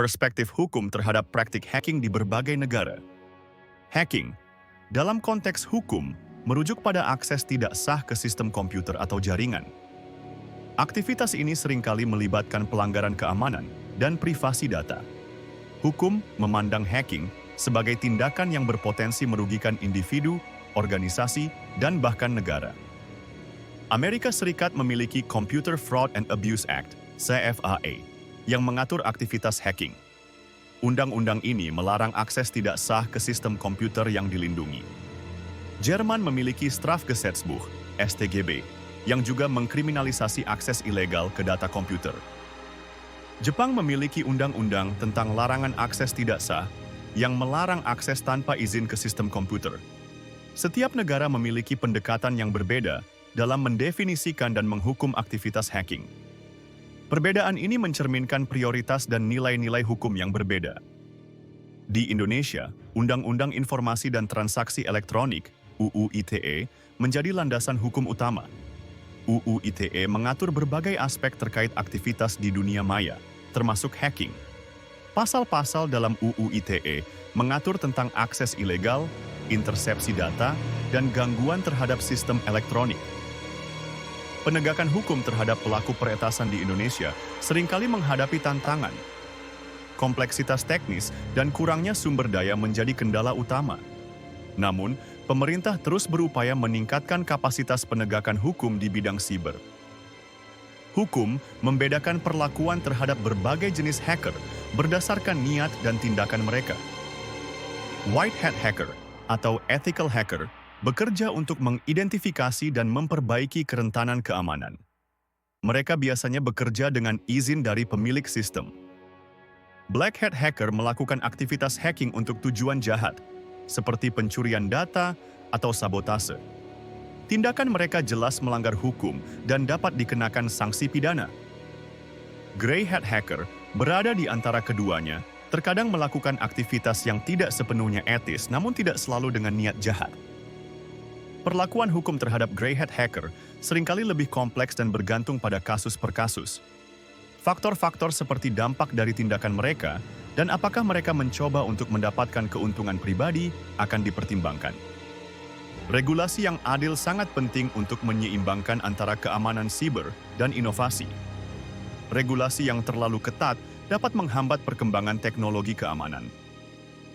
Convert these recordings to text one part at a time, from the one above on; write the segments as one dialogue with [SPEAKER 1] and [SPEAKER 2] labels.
[SPEAKER 1] perspektif hukum terhadap praktik hacking di berbagai negara. Hacking, dalam konteks hukum, merujuk pada akses tidak sah ke sistem komputer atau jaringan. Aktivitas ini seringkali melibatkan pelanggaran keamanan dan privasi data. Hukum memandang hacking sebagai tindakan yang berpotensi merugikan individu, organisasi, dan bahkan negara. Amerika Serikat memiliki Computer Fraud and Abuse Act, CFAA, yang mengatur aktivitas hacking. Undang-undang ini melarang akses tidak sah ke sistem komputer yang dilindungi. Jerman memiliki Strafgesetzbuch, StGB, yang juga mengkriminalisasi akses ilegal ke data komputer. Jepang memiliki undang-undang tentang larangan akses tidak sah, yang melarang akses tanpa izin ke sistem komputer. Setiap negara memiliki pendekatan yang berbeda dalam mendefinisikan dan menghukum aktivitas hacking. Perbedaan ini mencerminkan prioritas dan nilai-nilai hukum yang berbeda. Di Indonesia, Undang-Undang Informasi dan Transaksi Elektronik (UU ITE) menjadi landasan hukum utama. UU ITE mengatur berbagai aspek terkait aktivitas di dunia maya, termasuk hacking. Pasal-pasal dalam UU ITE mengatur tentang akses ilegal, intersepsi data, dan gangguan terhadap sistem elektronik. Penegakan hukum terhadap pelaku peretasan di Indonesia seringkali menghadapi tantangan. Kompleksitas teknis dan kurangnya sumber daya menjadi kendala utama. Namun, pemerintah terus berupaya meningkatkan kapasitas penegakan hukum di bidang siber. Hukum membedakan perlakuan terhadap berbagai jenis hacker berdasarkan niat dan tindakan mereka. White hat hacker atau ethical hacker bekerja untuk mengidentifikasi dan memperbaiki kerentanan keamanan. Mereka biasanya bekerja dengan izin dari pemilik sistem. Black hat hacker melakukan aktivitas hacking untuk tujuan jahat, seperti pencurian data atau sabotase. Tindakan mereka jelas melanggar hukum dan dapat dikenakan sanksi pidana. Grey hat hacker berada di antara keduanya, terkadang melakukan aktivitas yang tidak sepenuhnya etis namun tidak selalu dengan niat jahat. Perlakuan hukum terhadap grey hat hacker seringkali lebih kompleks dan bergantung pada kasus per kasus. Faktor-faktor seperti dampak dari tindakan mereka dan apakah mereka mencoba untuk mendapatkan keuntungan pribadi akan dipertimbangkan. Regulasi yang adil sangat penting untuk menyeimbangkan antara keamanan siber dan inovasi. Regulasi yang terlalu ketat dapat menghambat perkembangan teknologi keamanan.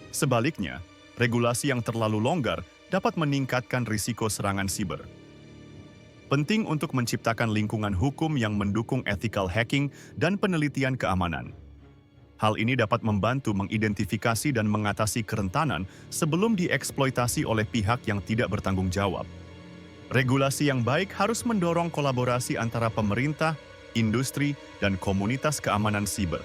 [SPEAKER 1] Sebaliknya, regulasi yang terlalu longgar dapat meningkatkan risiko serangan siber. Penting untuk menciptakan lingkungan hukum yang mendukung ethical hacking dan penelitian keamanan. Hal ini dapat membantu mengidentifikasi dan mengatasi kerentanan sebelum dieksploitasi oleh pihak yang tidak bertanggung jawab. Regulasi yang baik harus mendorong kolaborasi antara pemerintah, industri, dan komunitas keamanan siber.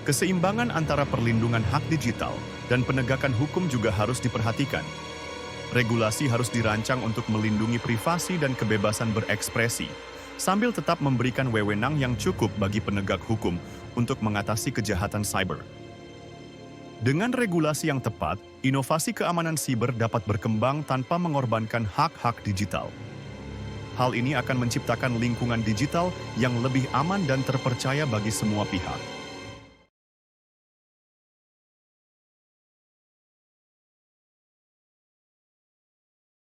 [SPEAKER 1] Keseimbangan antara perlindungan hak digital dan penegakan hukum juga harus diperhatikan. Regulasi harus dirancang untuk melindungi privasi dan kebebasan berekspresi, sambil tetap memberikan wewenang yang cukup bagi penegak hukum untuk mengatasi kejahatan cyber. Dengan regulasi yang tepat, inovasi keamanan siber dapat berkembang tanpa mengorbankan hak-hak digital. Hal ini akan menciptakan lingkungan digital yang lebih aman dan terpercaya bagi semua pihak.